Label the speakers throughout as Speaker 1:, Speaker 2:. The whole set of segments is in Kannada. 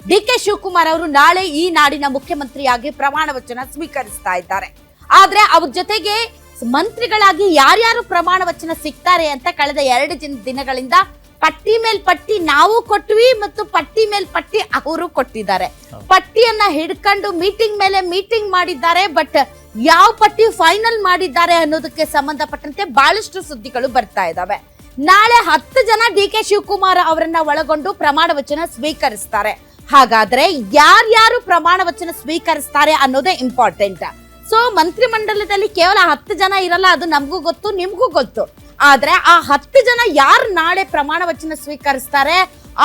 Speaker 1: ಡಿ.ಕೆ. ಶಿವಕುಮಾರ್ ಅವರು ನಾಳೆ ಈ ನಾಡಿನ ಮುಖ್ಯಮಂತ್ರಿಯಾಗಿ ಪ್ರಮಾಣ ವಚನ ಸ್ವೀಕರಿಸ್ತಾ ಇದ್ದಾರೆ. ಆದ್ರೆ ಅವ್ರ ಜೊತೆಗೆ ಮಂತ್ರಿಗಳಾಗಿ ಯಾರ್ಯಾರು ಪ್ರಮಾಣ ವಚನ ಸಿಗ್ತಾರೆ ಅಂತ ಕಳೆದ 2 ದಿನಗಳಿಂದ ಪಟ್ಟಿ ಮೇಲ್ ಪಟ್ಟಿ ನಾವು ಕೊಟ್ವಿ ಮತ್ತು ಪಟ್ಟಿ ಮೇಲ್ ಪಟ್ಟಿ ಅವರು ಕೊಟ್ಟಿದ್ದಾರೆ. ಪಟ್ಟಿಯನ್ನ ಹಿಡ್ಕೊಂಡು ಮೀಟಿಂಗ್ ಮೇಲೆ ಮೀಟಿಂಗ್ ಮಾಡಿದ್ದಾರೆ. ಬಟ್ ಯಾವ ಪಟ್ಟಿ ಫೈನಲ್ ಮಾಡಿದ್ದಾರೆ ಅನ್ನೋದಕ್ಕೆ ಸಂಬಂಧಪಟ್ಟಂತೆ ಬಹಳಷ್ಟು ಸುದ್ದಿಗಳು ಬರ್ತಾ ಇದಾವೆ. ನಾಳೆ 10 ಜನ ಡಿ.ಕೆ. ಶಿವಕುಮಾರ್ ಅವರನ್ನ ಒಳಗೊಂಡು ಪ್ರಮಾಣ ವಚನ ಸ್ವೀಕರಿಸ್ತಾರೆ. ಹಾಗಾದ್ರೆ ಯಾರ್ಯಾರು ಪ್ರಮಾಣ ವಚನ ಸ್ವೀಕರಿಸ್ತಾರೆ ಅನ್ನೋದೇ ಇಂಪಾರ್ಟೆಂಟ್. ಸೊ ಮಂತ್ರಿಮಂಡಲದಲ್ಲಿ ಕೇವಲ 10 ಜನ ಇರಲ್ಲ, ಅದು ನಮಗೂ ಗೊತ್ತು, ನಿಮ್ಗೂ ಗೊತ್ತು. ಆದ್ರೆ ಆ 10 ಜನ ಯಾರು ನಾಳೆ ಪ್ರಮಾಣ ವಚನ ಸ್ವೀಕರಿಸ್ತಾರೆ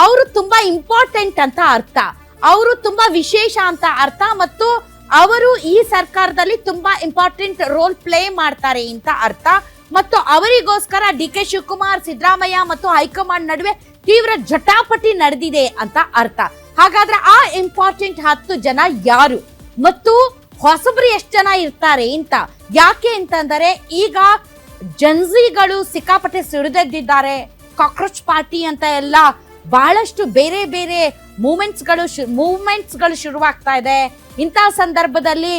Speaker 1: ಅವರು ತುಂಬಾ ಇಂಪಾರ್ಟೆಂಟ್ ಅಂತ ಅರ್ಥ, ಅವರು ತುಂಬಾ ವಿಶೇಷ ಅಂತ ಅರ್ಥ, ಮತ್ತು ಅವರು ಈ ಸರ್ಕಾರದಲ್ಲಿ ತುಂಬಾ ಇಂಪಾರ್ಟೆಂಟ್ ರೋಲ್ ಪ್ಲೇ ಮಾಡ್ತಾರೆ ಅಂತ ಅರ್ಥ. ಮತ್ತು ಅವರಿಗೋಸ್ಕರ ಡಿ.ಕೆ. ಶಿವಕುಮಾರ್, ಸಿದ್ದರಾಮಯ್ಯ ಮತ್ತು ಹೈಕಮಾಂಡ್ ನಡುವೆ ತೀವ್ರ ಜಟಾಪಟಿ ನಡೆದಿದೆ ಅಂತ ಅರ್ಥ. ಹಾಗಾದ್ರೆ ಆ ಇಂಪಾರ್ಟೆಂಟ್ 10 ಜನ ಯಾರು ಮತ್ತು ಹೊಸಬರು ಎಷ್ಟು ಜನ ಇರ್ತಾರೆ ಅಂತ ಯಾಕೆ ಅಂತಂದರೆ, ಈಗ ಜನ್ಸಿಗಳು ಸಿಕ್ಕಾಪಟ್ಟೆ ಸಿಡಿದೆದ್ದಿದ್ದಾರೆ. ಕಾಕ್ರೋಚ್ ಪಾರ್ಟಿ ಅಂತ ಎಲ್ಲ ಬಹಳಷ್ಟು ಬೇರೆ ಬೇರೆ ಮೂವ್ಮೆಂಟ್ಸ್ಗಳು ಶುರುವಾಗ್ತಾ ಇದೆ. ಇಂತಹ ಸಂದರ್ಭದಲ್ಲಿ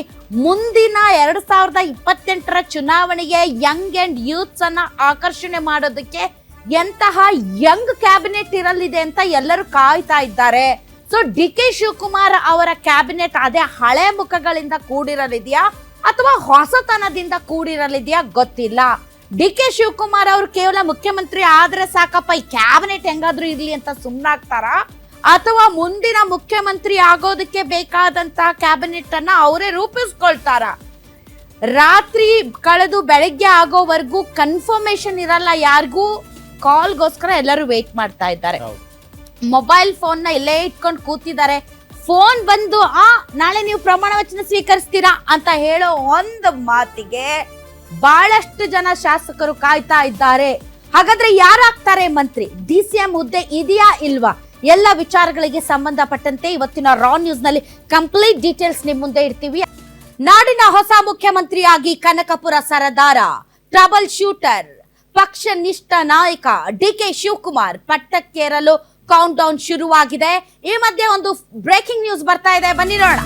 Speaker 1: ಮುಂದಿನ 2028ರ ಚುನಾವಣೆಗೆ ಯಂಗ್ ಅಂಡ್ ಯೂತ್ಸ್ ಅನ್ನ ಆಕರ್ಷಣೆ ಮಾಡೋದಕ್ಕೆ ಎಂತಹ ಯಂಗ್ ಕ್ಯಾಬಿನೆಟ್ ಇರಲಿದೆ ಅಂತ ಎಲ್ಲರೂ ಕಾಯ್ತಾ ಇದ್ದಾರೆ. ಸೊ ಡಿ.ಕೆ. ಶಿವಕುಮಾರ್ ಅವರ ಕ್ಯಾಬಿನೆಟ್ ಅದೇ ಹಳೆ ಮುಖಗಳಿಂದ ಕೂಡಿರಲಿದೆಯಾ ಅಥವಾ ಹೊಸತನದಿಂದ ಕೂಡಿರಲಿದೆಯಾ ಗೊತ್ತಿಲ್ಲ. ಡಿ.ಕೆ. ಶಿವಕುಮಾರ್ ಅವರು ಕೇವಲ ಮುಖ್ಯಮಂತ್ರಿ ಆದ್ರೆ ಸಾಕಪ್ಪ, ಈ ಕ್ಯಾಬಿನೆಟ್ ಹೆಂಗಾದ್ರೂ ಇರ್ಲಿ ಅಂತ ಸುಮ್ನಾಗ್ತಾರ, ಅಥವಾ ಮುಂದಿನ ಮುಖ್ಯಮಂತ್ರಿ ಆಗೋದಕ್ಕೆ ಬೇಕಾದಂತ ಕ್ಯಾಬಿನೆಟ್ ಅನ್ನ ಅವರೇ ರೂಪಿಸ್ಕೊಳ್ತಾರ? ರಾತ್ರಿ ಕಳೆದು ಬೆಳಗ್ಗೆ ಆಗೋವರೆಗೂ ಕನ್ಫರ್ಮೇಶನ್ ಇರಲ್ಲ ಯಾರಿಗೂ. ಕಾಲ್ಗೋಸ್ಕರ ಎಲ್ಲರೂ ವೇಟ್ ಮಾಡ್ತಾ ಇದ್ದಾರೆ. ಮೊಬೈಲ್ ಫೋನ್ ನ ಇಲ್ಲೇ ಇಟ್ಕೊಂಡು ಕೂತಿದ್ದಾರೆ. ಫೋನ್ ಬಂದು ನಾಳೆ ನೀವು ಪ್ರಮಾಣ ವಚನ ಸ್ವೀಕರಿಸ್ತೀರಾ ಅಂತ ಹೇಳೋ ಒಂದು ಮಾತಿಗೆ ಬಹಳಷ್ಟು ಜನ ಶಾಸಕರು ಕಾಯ್ತಾ ಇದ್ದಾರೆ. ಹಾಗಾದ್ರೆ ಯಾರಾಗ್ತಾರೆ ಮಂತ್ರಿ? ಡಿ.ಸಿ.ಎಂ ಹುದ್ದೆ ಇದೆಯಾ ಇಲ್ವಾ? ಎಲ್ಲ ವಿಚಾರಗಳಿಗೆ ಸಂಬಂಧಪಟ್ಟಂತೆ ಇವತ್ತಿನ ರಾ ನ್ಯೂಸ್ ನಲ್ಲಿ ಕಂಪ್ಲೀಟ್ ಡೀಟೇಲ್ಸ್ ನಿಮ್ ಮುಂದೆ ಇಡ್ತೀವಿ. ನಾಡಿನ ಹೊಸ ಮುಖ್ಯಮಂತ್ರಿಯಾಗಿ ಕನಕಪುರ ಸರದಾರ, ಟ್ರಬಲ್ ಶೂಟರ್, ಪಕ್ಷ ನಿಷ್ಠ ನಾಯಕ ಡಿ.ಕೆ. ಶಿವಕುಮಾರ್ ಪಟ್ಟಕ್ಕೇರಲು ಕೌಂಟ್ ಡೌನ್ ಶುರುವಾಗಿದೆ. ಈ ಮಧ್ಯೆ ಒಂದು ಬ್ರೇಕಿಂಗ್ ನ್ಯೂಸ್ ಬರ್ತಾ ಇದೆ, ಬನ್ನಿ ನೋಡೋಣ.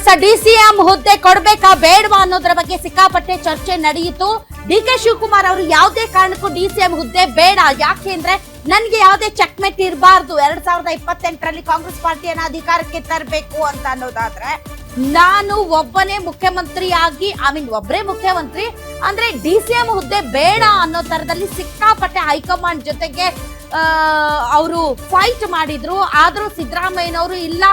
Speaker 1: ಎಸ್ ಡಿಸಿಎಂ ಹುದ್ದೆ ಕೊಡ್ಬೇಕಾ ಬೇಡವಾ ಅನ್ನೋದ್ರ ಬಗ್ಗೆ ಸಿಕ್ಕಾಪಟ್ಟೆ ಚರ್ಚೆ ನಡೆಯಿತು. ಡಿ.ಕೆ. ಶಿವಕುಮಾರ್ ಅವರು ಯಾವುದೇ ಕಾರಣಕ್ಕೂ ಡಿಸಿಎಂ ಹುದ್ದೆ ಬೇಡ, ಯಾಕೆಂದ್ರೆ ನನ್ಗೆ ಯಾವುದೇ ಚೆಕ್ಮೇಟ್ ಇರಬಾರ್ದು, 2028ರಲ್ಲಿ ಕಾಂಗ್ರೆಸ್ ಪಾರ್ಟಿಯನ್ನ ಅಧಿಕಾರಕ್ಕೆ ತರಬೇಕು ಅಂತ ಅನ್ನೋದಾದ್ರೆ ನಾನು ಒಬ್ಬನೇ ಮುಖ್ಯಮಂತ್ರಿ ಆಗಿ ಒಬ್ಬರೇ ಮುಖ್ಯಮಂತ್ರಿ ಅಂದ್ರೆ ಡಿಸಿಎಂ ಹುದ್ದೆ ಬೇಡ ಅನ್ನೋ ತರದಲ್ಲಿ ಸಿಕ್ಕಾಪಟ್ಟೆ ಹೈಕಮಾಂಡ್ ಜೊತೆಗೆ ಅವರು ಫೈಟ್ ಮಾಡಿದ್ರು. ಆದ್ರೂ ಸಿದ್ದರಾಮಯ್ಯನವರು ಇಲ್ಲ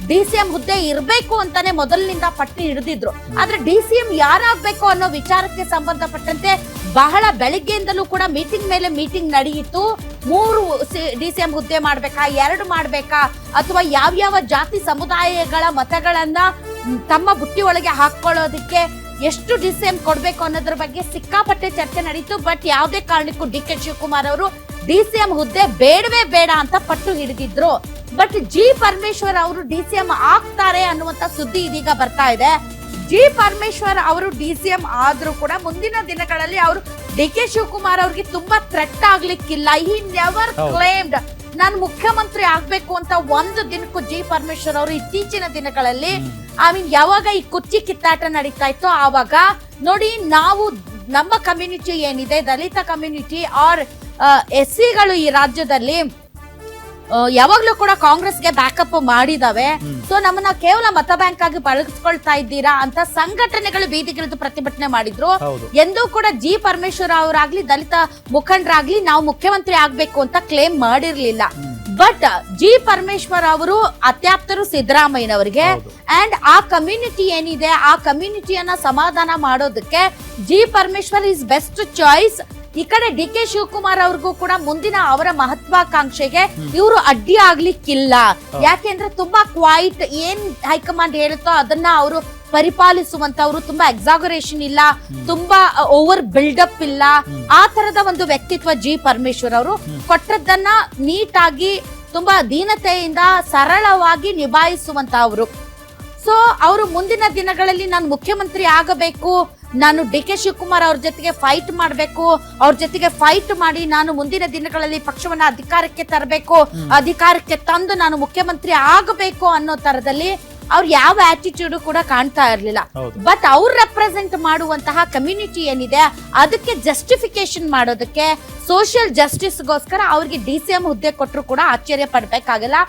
Speaker 1: ಡಿಸಿಎಂ ಹುದ್ದೆ ಇರಬೇಕು ಅಂತಾನೆ ಮೊದಲಿನಿಂದ ಪಟ್ಟಿ ಹಿಡಿದಿದ್ರು. ಆದ್ರೆ ಡಿಸಿಎಂ ಯಾರಾಗ್ಬೇಕು ಅನ್ನೋ ವಿಚಾರಕ್ಕೆ ಸಂಬಂಧಪಟ್ಟಂತೆ ಬಹಳ ಬೆಳಿಗ್ಗೆಯಿಂದಲೂ ಕೂಡ ಮೀಟಿಂಗ್ ಮೇಲೆ ಮೀಟಿಂಗ್ ನಡೆಯಿತು. 3 ಡಿಸಿಎಂ ಹುದ್ದೆ ಮಾಡ್ಬೇಕಾ, 2 ಮಾಡ್ಬೇಕಾ, ಅಥವಾ ಯಾವ್ಯಾವ ಜಾತಿ ಸಮುದಾಯಗಳ ಮತಗಳನ್ನ ತಮ್ಮ ಬುಟ್ಟಿ ಒಳಗೆ ಹಾಕೊಳ್ಳೋದಕ್ಕೆ ಎಷ್ಟು ಡಿಸಿಎಂ ಕೊಡ್ಬೇಕು ಅನ್ನೋದ್ರ ಬಗ್ಗೆ ಸಿಕ್ಕಾಪಟ್ಟೆ ಚರ್ಚೆ ನಡೀತು. ಬಟ್ ಯಾವುದೇ ಕಾರಣಕ್ಕೂ ಡಿ.ಕೆ. ಶಿವಕುಮಾರ್ ಅವರು ಡಿಸಿಎಂ ಹುದ್ದೆ ಬೇಡವೇ ಬೇಡ ಅಂತ ಪಟ್ಟು ಹಿಡಿದಿದ್ರು. ಬಟ್ ಜಿ ಪರಮೇಶ್ವರ್ ಅವರು ಡಿಸಿಎಂ ಆಗ್ತಾರೆ ಅನ್ನುವಂತ ಸುದ್ದಿ ಇದೀಗ ಬರ್ತಾ ಇದೆ. ಜಿ ಪರಮೇಶ್ವರ್ ಅವರು ಡಿಸಿಎಂ ಆದ್ರೂ ಕೂಡ ಮುಂದಿನ ದಿನಗಳಲ್ಲಿ ಅವರು ಡಿ.ಕೆ. ಶಿವಕುಮಾರ್ ಅವ್ರಿಗೆ ತುಂಬಾ ಥ್ರೆಟ್ ಆಗ್ಲಿಕ್ಕಿಲ್ಲ. ಹಿ ನೆವರ್ ಕ್ಲೇಮ್ಡ್ ನಾನು ಮುಖ್ಯಮಂತ್ರಿ ಆಗ್ಬೇಕು ಅಂತ ಒಂದು ದಿನಕ್ಕೂ ಜಿ ಪರಮೇಶ್ವರ್ ಅವರು ಇತ್ತೀಚಿನ ದಿನಗಳಲ್ಲಿ ಯಾವಾಗ ಈ ಕುರ್ಚಿ ಕಿತ್ತಾಟ ನಡೀತಾ ಇತ್ತು ಆವಾಗ ನೋಡಿ, ನಾವು ನಮ್ಮ ಕಮ್ಯುನಿಟಿ ಏನಿದೆ, ದಲಿತ ಕಮ್ಯುನಿಟಿ ಆರ್ SC-ಗಳು ಈ ರಾಜ್ಯದಲ್ಲಿ ಯಾವಾಗ್ಲೂ ಕೂಡ ಕಾಂಗ್ರೆಸ್ಗೆ ಬ್ಯಾಕಪ್ ಮಾಡಿದಾವೆ. ಸೊ ನಮ್ಮನ್ನ ಕೇವಲ ಮತ ಬ್ಯಾಂಕ್ ಆಗಿ ಬಳಸ್ಕೊಳ್ತಾ ಇದ್ದೀರಾ ಅಂತ ಸಂಘಟನೆಗಳು ಬೀದಿಗಿಳಿದು ಪ್ರತಿಭಟನೆ ಮಾಡಿದ್ರು. ಎಂದೂ ಕೂಡ ಜಿ ಪರಮೇಶ್ವರ್ ಅವರಾಗ್ಲಿ ದಲಿತ ಮುಖಂಡರಾಗ್ಲಿ ನಾವು ಮುಖ್ಯಮಂತ್ರಿ ಆಗ್ಬೇಕು ಅಂತ ಕ್ಲೇಮ್ ಮಾಡಿರ್ಲಿಲ್ಲ. ಬಟ್ ಜಿ ಪರಮೇಶ್ವರ್ ಅವರು ಅತ್ಯಾಪ್ತರು ಸಿದ್ದರಾಮಯ್ಯನವರಿಗೆ ಅಂಡ್ ಆ ಕಮ್ಯುನಿಟಿ ಏನಿದೆ ಆ ಕಮ್ಯುನಿಟಿಯನ್ನ ಸಮಾಧಾನ ಮಾಡೋದಕ್ಕೆ G Parameshwar is best choice. ಈ ಕಡೆ ಡಿ.ಕೆ. ಶಿವಕುಮಾರ್ ಅವ್ರಿಗೂ ಕೂಡ ಮುಂದಿನ ಅವರ ಮಹತ್ವಾಕಾಂಕ್ಷೆಗೆ ಇವರು ಅಡ್ಡಿ ಆಗ್ಲಿಕ್ಕಿಲ್ಲ. ಯಾಕೆಂದ್ರೆ ತುಂಬಾ ಕ್ವೈಟ್, ಏನ್ ಹೈಕಮಾಂಡ್ ಹೇಳುತ್ತೋ ಅದನ್ನ ಅವರು ಪರಿಪಾಲಿಸುವಂತವ್ರು, ತುಂಬಾ ಎಕ್ಸಾಗರೇಷನ್ ಇಲ್ಲ, ತುಂಬಾ ಓವರ್ ಬಿಲ್ಡಪ್ ಇಲ್ಲ, ಆ ತರದ ಒಂದು ವ್ಯಕ್ತಿತ್ವ ಜಿ ಪರಮೇಶ್ವರ್ ಅವರು. ಕೊಟ್ಟದ್ದನ್ನ ನೀಟಾಗಿ ತುಂಬಾ ದೀನತೆಯಿಂದ ಸರಳವಾಗಿ ನಿಭಾಯಿಸುವಂತವ್ರು. ಸೊ ಅವರು ಮುಂದಿನ ದಿನಗಳಲ್ಲಿ ನಾನು ಮುಖ್ಯಮಂತ್ರಿ ಆಗಬೇಕು, ನಾನು ಡಿ.ಕೆ. ಶಿವಕುಮಾರ್ ಅವ್ರ ಜೊತೆಗೆ ಫೈಟ್ ಮಾಡಬೇಕು, ಅವ್ರ ಜೊತೆಗೆ ಫೈಟ್ ಮಾಡಿ ನಾನು ಮುಂದಿನ ದಿನಗಳಲ್ಲಿ ಪಕ್ಷವನ್ನ ಅಧಿಕಾರಕ್ಕೆ ತರಬೇಕು, ಅಧಿಕಾರಕ್ಕೆ ತಂದು ನಾನು ಮುಖ್ಯಮಂತ್ರಿ ಆಗಬೇಕು ಅನ್ನೋ ತರದಲ್ಲಿ ಅವ್ರು ಯಾವ ಆಟಿಟ್ಯೂಡ್ ಕೂಡ ಕಾಣ್ತಾ ಇರ್ಲಿಲ್ಲ. ಬಟ್ ಅವ್ರು ರೆಪ್ರೆಸೆಂಟ್ ಮಾಡುವಂತಹ ಕಮ್ಯುನಿಟಿ ಏನಿದೆ ಅದಕ್ಕೆ ಜಸ್ಟಿಫಿಕೇಶನ್ ಮಾಡೋದಕ್ಕೆ, ಸೋಷಿಯಲ್ ಜಸ್ಟಿಸ್ಗೋಸ್ಕರ ಅವ್ರಿಗೆ ಡಿಸಿಎಂ ಹುದ್ದೆ ಕೊಟ್ಟರು ಕೂಡ ಆಶ್ಚರ್ಯ ಪಡ್ಬೇಕಾಗಲ್ಲ.